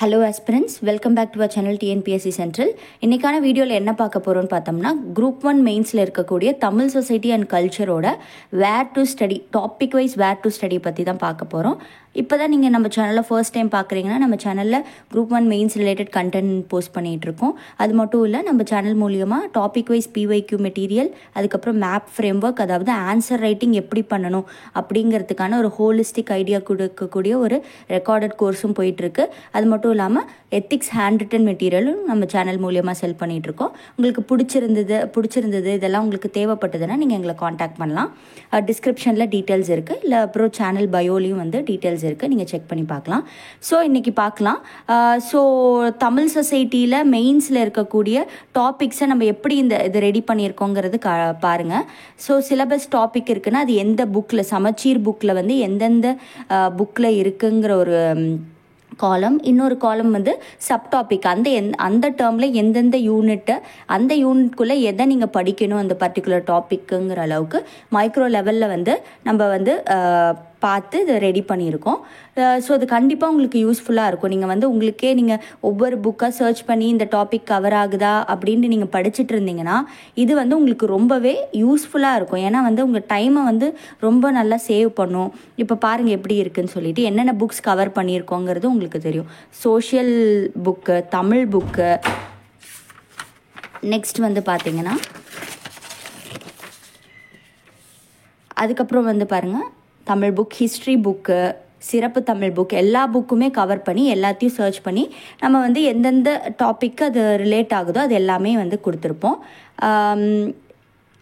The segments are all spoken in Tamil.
Hello aspirants, welcome back to our channel TNPSC central. இன்றைக்கான வீடியோவில் என்ன பார்க்க போகிறோன்னு பார்த்தோம்னா, குரூப் 1 மெயின்ஸில் இருக்கக்கூடிய தமிழ் சொசைட்டி அண்ட் கல்ச்சரோட where to study, topic wise where to study பற்றி தான் பார்க்க போகிறோம். இப்போ தான் நீங்கள் நம்ம சேனலில் ஃபர்ஸ்ட் டைம் பார்க்குறீங்கன்னா, நம்ம சேனலில் group 1 mains related content post பண்ணிகிட்ருக்கோம். அது மட்டும் இல்லை, நம்ம சேனல் மூலியமாக டாபிக் வைஸ் பிஒய்க்யூ மெட்டீரியல், அதுக்கப்புறம் மேப் ஃப்ரேம் ஒர்க், அதாவது ஆன்சர் ரைட்டிங் எப்படி பண்ணணும் அப்படிங்கிறதுக்கான ஒரு ஹோலிஸ்டிக் ஐடியா கொடுக்கக்கூடிய ஒரு ரெக்கார்டட் கோர்ஸும் போயிட்டுருக்கு. அது மட்டும் இல்லாமல் எத்திக்ஸ் ஹேண்ட் ரிட்டன் மெட்டீரியலும் நம்ம சேனல் மூலியமாக செல் பண்ணிகிட்ருக்கோம். உங்களுக்கு பிடிச்சிருந்தது இதெல்லாம் உங்களுக்கு தேவைப்பட்டதுன்னா நீங்கள் எங்களை காண்டாக்ட் பண்ணலாம். டிஸ்கிரிப்ஷனில் டீட்டெயில்ஸ் இருக்குது, இல்லை அப்புறம் சேனல் பயோலையும் வந்து டீட்டெயில்ஸ் இருக்குது, நீங்கள் செக் பண்ணி பார்க்கலாம். ஸோ இன்றைக்கி பார்க்கலாம். ஸோ தமிழ் சொசைட்டியில் மெயின்ஸில் இருக்கக்கூடிய டாபிக்ஸை நம்ம எப்படி இது ரெடி பண்ணியிருக்கோங்கிறது பாருங்கள். ஸோ சிலபஸ் டாபிக் இருக்குன்னா அது எந்த புக்கில், சமச்சீர் புக்கில் வந்து எந்தெந்த புக்கில் இருக்குங்கிற ஒரு காலம், இன்னொரு காலம் வந்து சப்டாபிக், அந்த டேர்மில் எந்தெந்த யூனிட்டு, அந்த யூனிட்குள்ளே எதை நீங்கள் படிக்கணும் அந்த பர்டிகுலர் டாப்பிக்குங்கிற அளவுக்கு மைக்ரோ லெவலில் வந்து நம்ம வந்து பார்த்து இதை ரெடி பண்ணியிருக்கோம். ஸோ அது கண்டிப்பாக உங்களுக்கு யூஸ்ஃபுல்லாக இருக்கும். நீங்கள் வந்து உங்களுக்கே நீங்கள் ஒவ்வொரு புக்காக சர்ச் பண்ணி இந்த டாபிக் கவர் ஆகுதா அப்படின்ட்டு நீங்கள் படிச்சுட்டு இருந்தீங்கன்னா இது வந்து உங்களுக்கு ரொம்பவே யூஸ்ஃபுல்லாக இருக்கும். ஏன்னா வந்து உங்கள் டைமை வந்து ரொம்ப நல்லா சேவ் பண்ணும். இப்போ பாருங்கள் எப்படி இருக்குதுன்னு சொல்லிட்டு என்னென்ன புக்ஸ் கவர் பண்ணியிருக்கோங்கிறது உங்களுக்கு தெரியும். Social book, Tamil book, next வந்து பார்த்தீங்கன்னா அதுக்கப்புறம் வந்து பாருங்கள் தமிழ் புக், ஹிஸ்ட்ரி புக்கு, சிறப்பு தமிழ் புக், எல்லா புக்குமே கவர் பண்ணி எல்லாத்தையும் சர்ச் பண்ணி நம்ம வந்து எந்தெந்த டாப்பிக்கு அது ரிலேட் ஆகுதோ அது எல்லாமே வந்து கொடுத்துருப்போம்.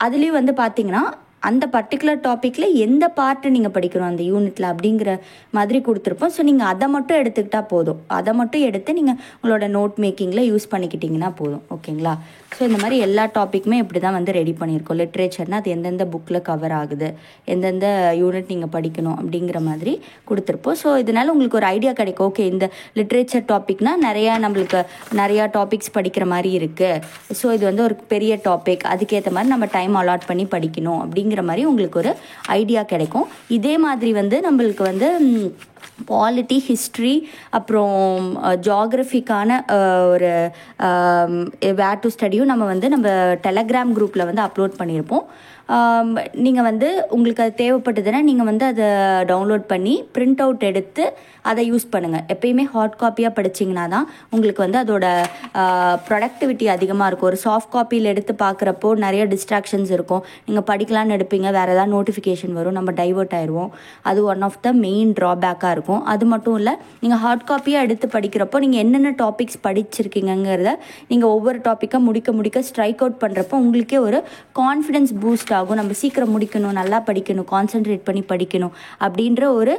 அதுலேயும் வந்து பார்த்திங்கன்னா அந்த பர்டிகுலர் டாப்பிக்கில் எந்த பார்ட்டு நீங்கள் படிக்கணும் அந்த யூனிட்டில் அப்படிங்கிற மாதிரி கொடுத்துருப்போம். ஸோ நீங்கள் அதை மட்டும் எடுத்துக்கிட்டால் போதும். அதை மட்டும் எடுத்து நீங்கள் உங்களோட நோட் மேக்கிங்கில் யூஸ் பண்ணிக்கிட்டிங்கன்னா போதும். ஓகேங்களா? ஸோ இந்த மாதிரி எல்லா டாப்பிக்குமே இப்படி தான் வந்து ரெடி பண்ணியிருக்கோம். லிட்ரேச்சர்னால் அது எந்தெந்த புக்கில் கவர் ஆகுது, எந்தெந்த யூனிட் நீங்கள் படிக்கணும் அப்படிங்கிற மாதிரி கொடுத்துருப்போம். ஸோ இதனால் உங்களுக்கு ஒரு ஐடியா கிடைக்கும். ஓகே, இந்த லிட்ரேச்சர் டாப்பிக்னால் நிறையா டாபிக்ஸ் படிக்கிற மாதிரி இருக்குது. ஸோ இது வந்து ஒரு பெரிய டாபிக், அதுக்கேற்ற மாதிரி நம்ம டைம் அலாட் பண்ணி படிக்கணும் அப்படிங்கிற மாதிரி உங்களுக்கு ஒரு ஐடியா கிடைக்கும். இதே மாதிரி வந்து நம்மளுக்கு வந்து பாலிட்டி, ஹிஸ்ட்ரி, அப்புறம் ஜியாகிரஃபிக்கான ஒரு வேர் டு ஸ்டடியும் நம்ம டெலகிராம் குரூப்பில் வந்து அப்லோட் பண்ணியிருப்போம். நீங்கள் வந்து உங்களுக்கு அது தேவைப்பட்டதுன்னா நீங்கள் வந்து அதை டவுன்லோட் பண்ணி பிரிண்ட் அவுட் எடுத்து அதை யூஸ் பண்ணுங்கள். எப்பயுமே ஹார்ட் காப்பியாக படிச்சிங்கன்னா தான் உங்களுக்கு வந்து அதோட ப்ரொடக்டிவிட்டி அதிகமாக இருக்கும். ஒரு சாஃப்ட் காப்பியில் எடுத்து பார்க்குறப்போ நிறைய டிஸ்ட்ராக்ஷன்ஸ் இருக்கும். நீங்கள் படிக்கலான்னு எடுப்பீங்க, வேறு ஏதாவது நோட்டிஃபிகேஷன் வரும், நம்ம டைவர்ட் ஆயிடுவோம். அது ஒன் ஆஃப் த மெயின் ட்ராபேக்காக இருக்கும். அது மட்டும் இல்லை, நீங்கள் ஹார்ட் காப்பியாக எடுத்து படிக்கிறப்போ நீங்கள் என்னென்ன டாபிக்ஸ் படிச்சிருக்கீங்கிறத நீங்கள் ஒவ்வொரு டாப்பிக்காக முடிக்க ஸ்ட்ரைக் அவுட் பண்ணுறப்போ உங்களுக்கே ஒரு கான்ஃபிடென்ஸ் பூஸ்ட் ஆகும். நம்ம சீக்கிரம் முடிக்கணும், நல்லா படிக்கணும், கான்சென்ட்ரேட் பண்ணி படிக்கணும் அப்படின்ற ஒரு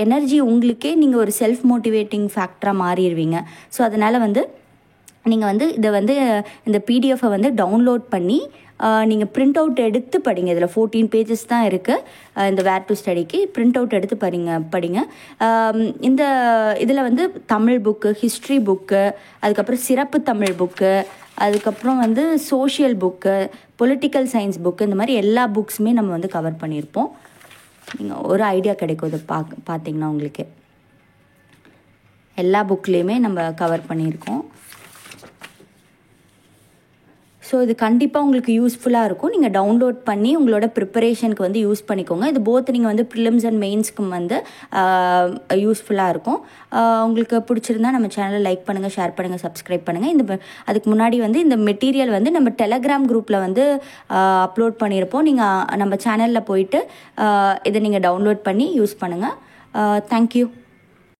எனர்ஜி உங்களுக்கே நீங்கள் ஒரு செல்ஃப் மோட்டிவேட்டிங் ஃபேக்டராக மாறிடுவீங்க. ஸோ அதனால் வந்து நீங்கள் வந்து இதை வந்து இந்த பிடிஎஃபை வந்து டவுன்லோட் பண்ணி நீங்கள் பிரிண்ட் அவுட் எடுத்து படிங்க. இதில் 14 பேஜஸ் தான் இருக்குது இந்த வேர் டு ஸ்டடிக்கு. பிரிண்ட் அவுட் எடுத்து படிங்க. இந்த இதில் வந்து தமிழ் புக்கு, ஹிஸ்ட்ரி புக்கு, அதுக்கப்புறம் சிறப்பு தமிழ் புக்கு, அதுக்கப்புறம் வந்து social book, political science book, இந்த மாதிரி எல்லா புக்ஸுமே நம்ம வந்து கவர் பண்ணியிருப்போம். நீங்கள் ஒரு ஐடியா கிடைக்கும் இதை பார்த்தீங்கன்னா உங்களுக்கு. எல்லா புக்லேயுமே நம்ம கவர் பண்ணியிருக்கோம். ஸோ இது கண்டிப்பாக உங்களுக்கு யூஸ்ஃபுல்லாக இருக்கும். நீங்கள் டவுன்லோட் பண்ணி உங்களோட ப்ரிப்பரேஷனுக்கு வந்து யூஸ் பண்ணிக்கோங்க. இது போத் நீங்கள் வந்து ப்ரிலிம்ஸ் அண்ட் மெயின்ஸ்க்கும் வந்து யூஸ்ஃபுல்லாக இருக்கும். உங்களுக்கு பிடிச்சிருந்தா நம்ம சேனலை லைக் பண்ணுங்கள், ஷேர் பண்ணுங்கள், சப்ஸ்கிரைப் பண்ணுங்கள். அதுக்கு முன்னாடி வந்து இந்த மெட்டீரியல் வந்து நம்ம டெலகிராம் குரூப்பில் வந்து அப்லோட் பண்ணியிருப்போம். நீங்கள் நம்ம சேனலில் போயிட்டு இதை நீங்கள் டவுன்லோட் பண்ணி யூஸ் பண்ணுங்கள். தேங்க்யூ.